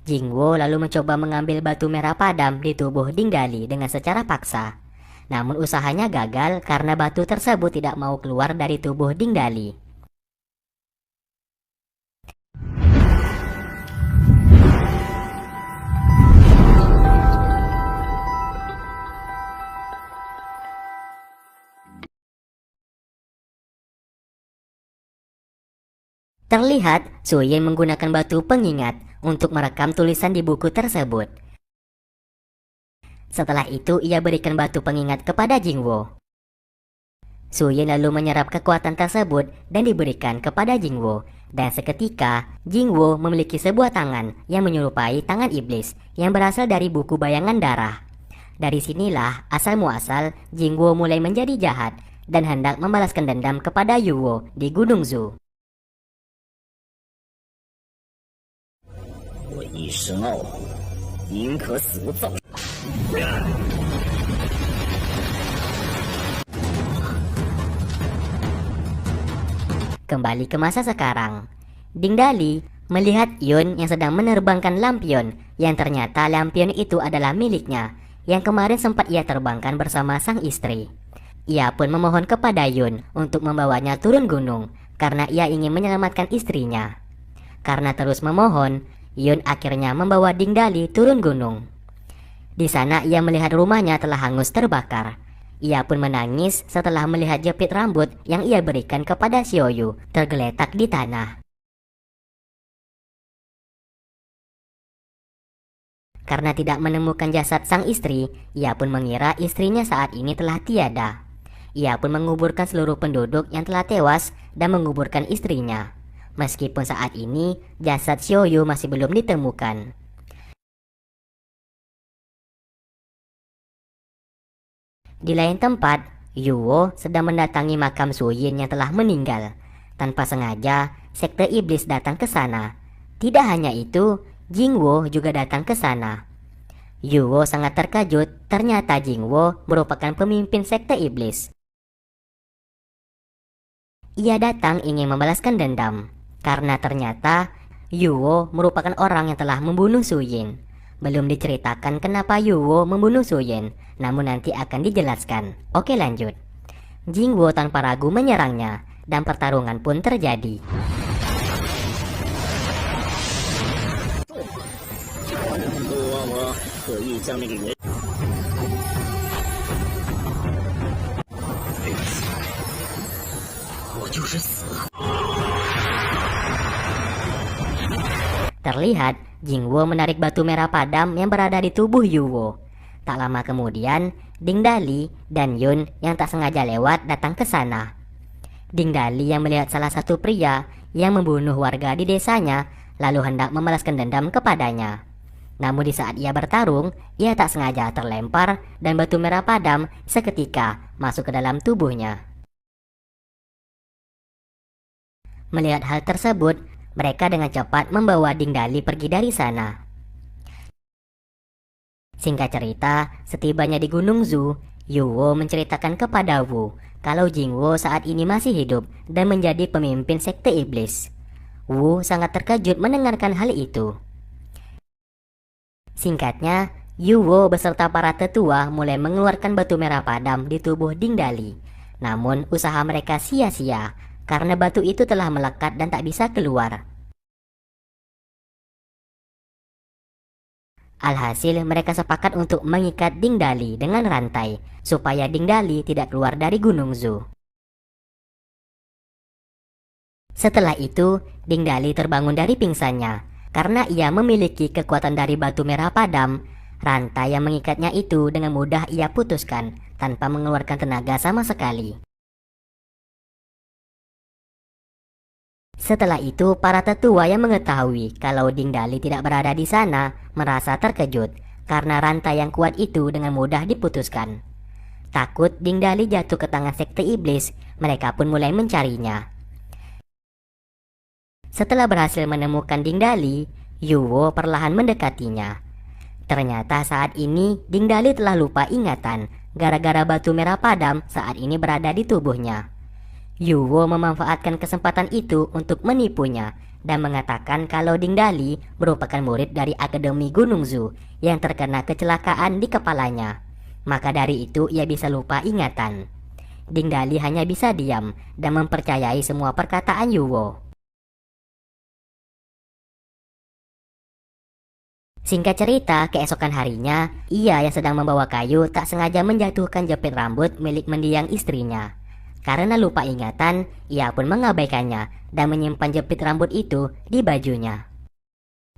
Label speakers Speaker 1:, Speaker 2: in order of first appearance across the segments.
Speaker 1: Jingwo lalu mencoba mengambil batu merah padam di tubuh Dingdali dengan secara paksa. Namun usahanya gagal karena batu tersebut tidak mau keluar dari tubuh Dingdali. Terlihat Suyin menggunakan batu pengingat untuk merekam tulisan di buku tersebut. Setelah itu ia berikan batu pengingat kepada Jingwo. Suyin lalu menyerap kekuatan tersebut dan diberikan kepada Jingwo. Dan seketika Jingwo memiliki sebuah tangan yang menyerupai tangan iblis yang berasal dari buku bayangan darah. Dari sinilah asal muasal Jingwo mulai menjadi jahat dan hendak membalaskan dendam kepada Yuwo di Gunung Zu.
Speaker 2: 我一身傲骨，宁可死无葬。
Speaker 1: Kembali ke masa sekarang, Dingdali melihat Yun yang sedang menerbangkan lampion yang ternyata lampion itu adalah miliknya yang kemarin sempat ia terbangkan bersama sang istri. Ia pun memohon kepada Yun untuk membawanya turun gunung karena ia ingin menyelamatkan istrinya. Karena terus memohon, Yun akhirnya membawa Dingdali turun gunung. Di sana ia melihat rumahnya telah hangus terbakar. Ia pun menangis setelah melihat jepit rambut yang ia berikan kepada Xiaoyu tergeletak di tanah. Karena tidak menemukan jasad sang istri, ia pun mengira istrinya saat ini telah tiada. Ia pun menguburkan seluruh penduduk yang telah tewas dan menguburkan istrinya. Meskipun saat ini jasad Xiaoyu masih belum ditemukan. Di lain tempat, Yuwo sedang mendatangi makam Suyin yang telah meninggal. Tanpa sengaja, sekte iblis datang ke sana. Tidak hanya itu, Jingwo juga datang ke sana. Yuwo sangat terkejut, ternyata Jingwo merupakan pemimpin sekte iblis. Ia datang ingin membalaskan dendam, karena ternyata Yuwo merupakan orang yang telah membunuh Suyin. Belum diceritakan kenapa Yuwo membunuh Suyin, namun nanti akan dijelaskan. Oke, lanjut. Jingwo tanpa ragu menyerangnya, dan pertarungan pun terjadi. Terlihat Jingwo menarik batu merah padam yang berada di tubuh Yuwo. Tak lama kemudian, Dingdali dan Yun yang tak sengaja lewat datang ke sana. Dingdali yang melihat salah satu pria yang membunuh warga di desanya lalu hendak membalaskan dendam kepadanya. Namun di saat ia bertarung, ia tak sengaja terlempar dan batu merah padam seketika masuk ke dalam tubuhnya. Melihat hal tersebut, mereka dengan cepat membawa Dingdali pergi dari sana. Singkat cerita, setibanya di Gunung Zu, Yuwo menceritakan kepada Wu kalau Jingwo saat ini masih hidup dan menjadi pemimpin sekte iblis. Wu sangat terkejut mendengarkan hal itu. Singkatnya, Yuwo beserta para tetua mulai mengeluarkan batu merah padam di tubuh Dingdali. Namun usaha mereka sia-sia karena batu itu telah melekat dan tak bisa keluar. Alhasil mereka sepakat untuk mengikat Dingdali dengan rantai supaya Dingdali tidak keluar dari Gunung Zu. Setelah itu, Dingdali terbangun dari pingsannya. Karena ia memiliki kekuatan dari batu merah padam, rantai yang mengikatnya itu dengan mudah ia putuskan tanpa mengeluarkan tenaga sama sekali. Setelah itu, para tetua yang mengetahui kalau Dingdali tidak berada di sana merasa terkejut karena rantai yang kuat itu dengan mudah diputuskan. Takut Dingdali jatuh ke tangan sekte iblis, mereka pun mulai mencarinya. Setelah berhasil menemukan Dingdali, Yuwo perlahan mendekatinya. Ternyata saat ini Dingdali telah lupa ingatan gara-gara batu merah padam saat ini berada di tubuhnya. Yuwo memanfaatkan kesempatan itu untuk menipunya dan mengatakan kalau Ding Dali merupakan murid dari Akademi Gunung Zu yang terkena kecelakaan di kepalanya. Maka dari itu ia bisa lupa ingatan. Ding Dali hanya bisa diam dan mempercayai semua perkataan Yuwo. Singkat cerita, keesokan harinya, ia yang sedang membawa kayu tak sengaja menjatuhkan jepit rambut milik mendiang istrinya. Karena lupa ingatan, ia pun mengabaikannya dan menyimpan jepit rambut itu di bajunya.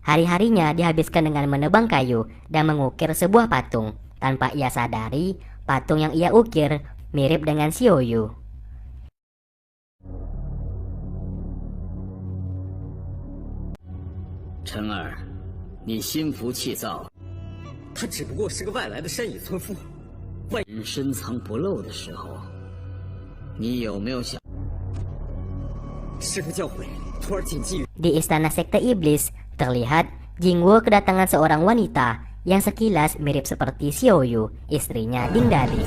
Speaker 1: Hari-harinya dihabiskan dengan menebang kayu dan mengukir sebuah patung. Tanpa ia sadari, patung yang ia ukir mirip dengan Xiaoyu.
Speaker 2: 陈儿，你心浮气躁，
Speaker 3: 他只不过是个外来的山野村夫。
Speaker 2: 深藏不露的时候，你有没有想？
Speaker 3: 师傅教诲，徒儿谨记。
Speaker 1: Di istana sekte iblis, terlihat Jingwo kedatangan seorang wanita yang sekilas mirip seperti Xiaoyu, istrinya Ding Dali.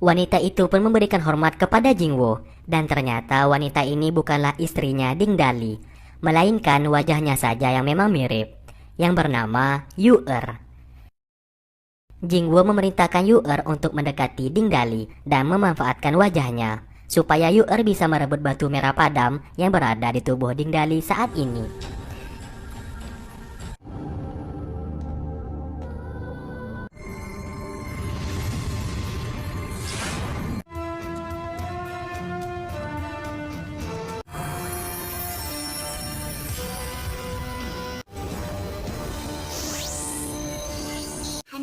Speaker 1: Wanita itu pun memberikan hormat kepada Jingwo, dan ternyata wanita ini bukanlah istrinya Ding Dali, melainkan wajahnya saja yang memang mirip, yang bernama Yu-er. Jingwo memerintahkan Yu-er untuk mendekati Ding Dali dan memanfaatkan wajahnya, supaya Yu-er bisa merebut batu merah padam yang berada di tubuh Ding Dali saat ini.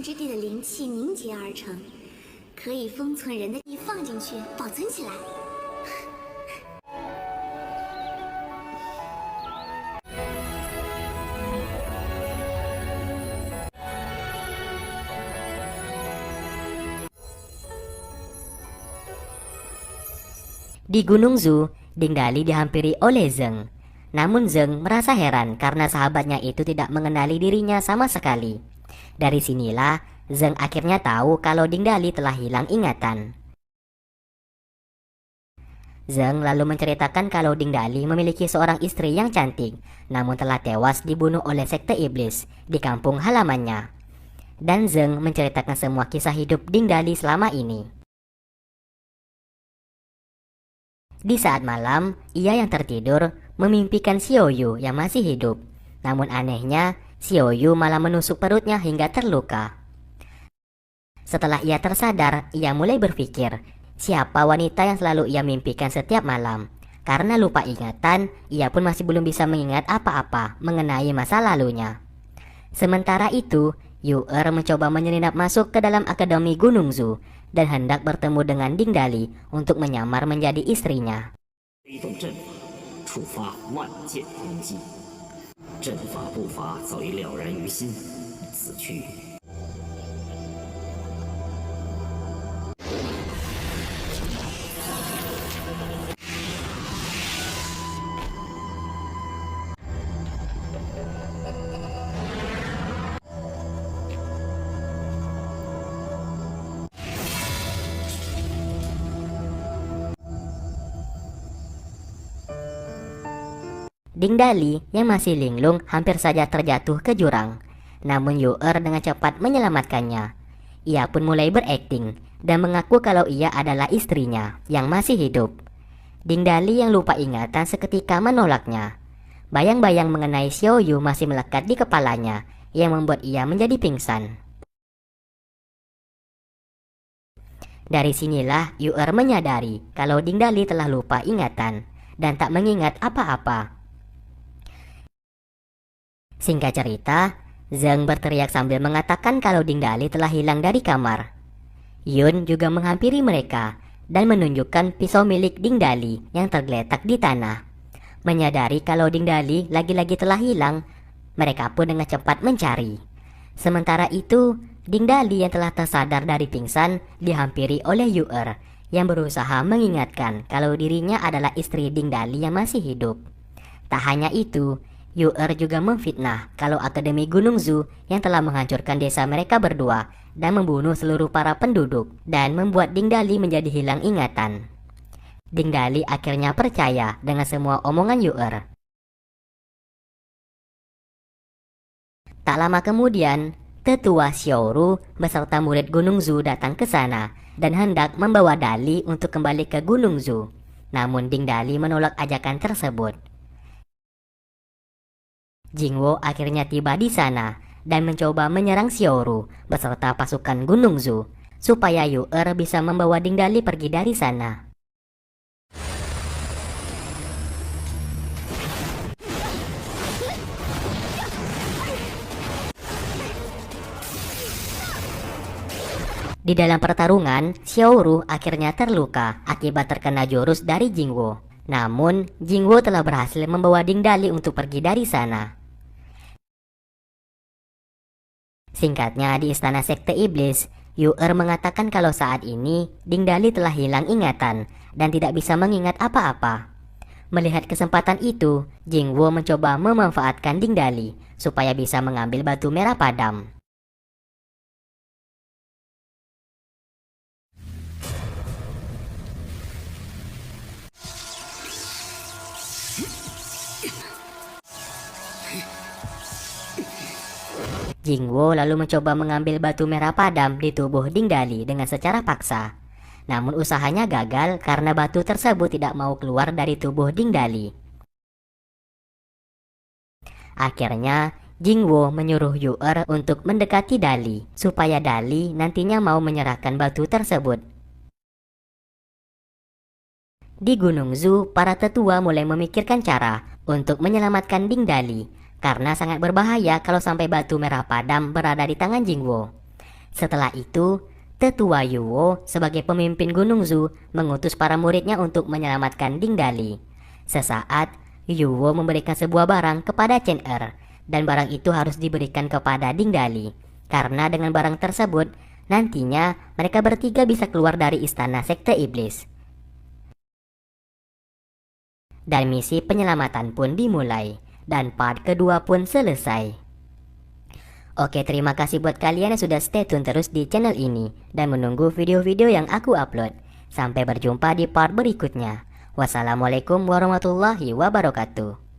Speaker 4: 之地的灵气凝结而成，可以封存人的意放进去，保存起来。
Speaker 1: Di Gunung Zu, Ding Dali dihampiri oleh Zeng. Namun Zeng merasa heran karena sahabatnya itu tidak mengenali dirinya sama sekali. Dari sinilah Zeng akhirnya tahu kalau Ding Dali telah hilang ingatan. Zeng lalu menceritakan kalau Ding Dali memiliki seorang istri yang cantik, namun telah tewas dibunuh oleh sekte iblis di kampung halamannya. Dan Zeng menceritakan semua kisah hidup Ding Dali selama ini. Di saat malam, ia yang tertidur memimpikan Xiaoyu yang masih hidup. Namun anehnya, Xiaoyu malah menusuk perutnya hingga terluka. Setelah ia tersadar, ia mulai berpikir, siapa wanita yang selalu ia mimpikan setiap malam. Karena lupa ingatan, ia pun masih belum bisa mengingat apa-apa mengenai masa lalunya. Sementara itu, Yu-er mencoba menyelinap masuk ke dalam Akademi Gunung Zu dan hendak bertemu dengan Ding Dali untuk menyamar menjadi istrinya.
Speaker 2: 推动阵法，触发万箭攻击。阵法步伐早已了然于心，此去。
Speaker 1: Ding Dali yang masih linglung hampir saja terjatuh ke jurang. Namun Yu-er dengan cepat menyelamatkannya. Ia pun mulai berakting dan mengaku kalau ia adalah istrinya yang masih hidup. Ding Dali yang lupa ingatan seketika menolaknya. Bayang-bayang mengenai Xiaoyu masih melekat di kepalanya yang membuat ia menjadi pingsan. Dari sinilah Yu-er menyadari kalau Ding Dali telah lupa ingatan dan tak mengingat apa-apa. Singkat cerita, Zeng berteriak sambil mengatakan kalau Ding Dali telah hilang dari kamar. Yun juga menghampiri mereka dan menunjukkan pisau milik Ding Dali yang tergeletak di tanah. Menyadari kalau Ding Dali lagi-lagi telah hilang, mereka pun dengan cepat mencari. Sementara itu, Ding Dali yang telah tersadar dari pingsan dihampiri oleh Yu-er yang berusaha mengingatkan kalau dirinya adalah istri Ding Dali yang masih hidup. Tak hanya itu, Yu-Er juga memfitnah kalau Akademi Gunung Zu yang telah menghancurkan desa mereka berdua dan membunuh seluruh para penduduk dan membuat Ding Dali menjadi hilang ingatan. Ding Dali akhirnya percaya dengan semua omongan Yu-Er. Tak lama kemudian, tetua Xiaoru beserta murid Gunung Zu datang ke sana dan hendak membawa Dali untuk kembali ke Gunung Zu. Namun Ding Dali menolak ajakan tersebut. Jingwo akhirnya tiba di sana dan mencoba menyerang Xiaoru beserta pasukan Gunung Zu supaya Yu-Er bisa membawa Ding Dali pergi dari sana. Di dalam pertarungan, Xiaoru akhirnya terluka akibat terkena jurus dari Jingwo. Namun, Jingwo telah berhasil membawa Ding Dali untuk pergi dari sana. Singkatnya, di Istana Sekte Iblis, Yu-Er mengatakan kalau saat ini Ding Dali telah hilang ingatan dan tidak bisa mengingat apa-apa. Melihat kesempatan itu, Jingwo mencoba memanfaatkan Ding Dali supaya bisa mengambil batu merah padam. Jingwo lalu mencoba mengambil batu merah padam di tubuh Ding Dali dengan secara paksa. Namun usahanya gagal karena batu tersebut tidak mau keluar dari tubuh Ding Dali. Akhirnya, Jingwo menyuruh Yu-Er untuk mendekati Dali, supaya Dali nantinya mau menyerahkan batu tersebut. Di Gunung Zu, para tetua mulai memikirkan cara untuk menyelamatkan Ding Dali, karena sangat berbahaya kalau sampai batu merah padam berada di tangan Jingwo. Setelah itu, tetua Yuwo sebagai pemimpin Gunung Zu mengutus para muridnya untuk menyelamatkan Ding Dali. Sesaat, Yuwo memberikan sebuah barang kepada Chen Er, dan barang itu harus diberikan kepada Ding Dali, karena dengan barang tersebut, nantinya mereka bertiga bisa keluar dari Istana Sekte Iblis. Dan misi penyelamatan pun dimulai. Dan part kedua pun selesai. Oke, terima kasih buat kalian yang sudah stay tune terus di channel ini dan menunggu video-video yang aku upload. Sampai berjumpa di part berikutnya. Wassalamualaikum warahmatullahi wabarakatuh.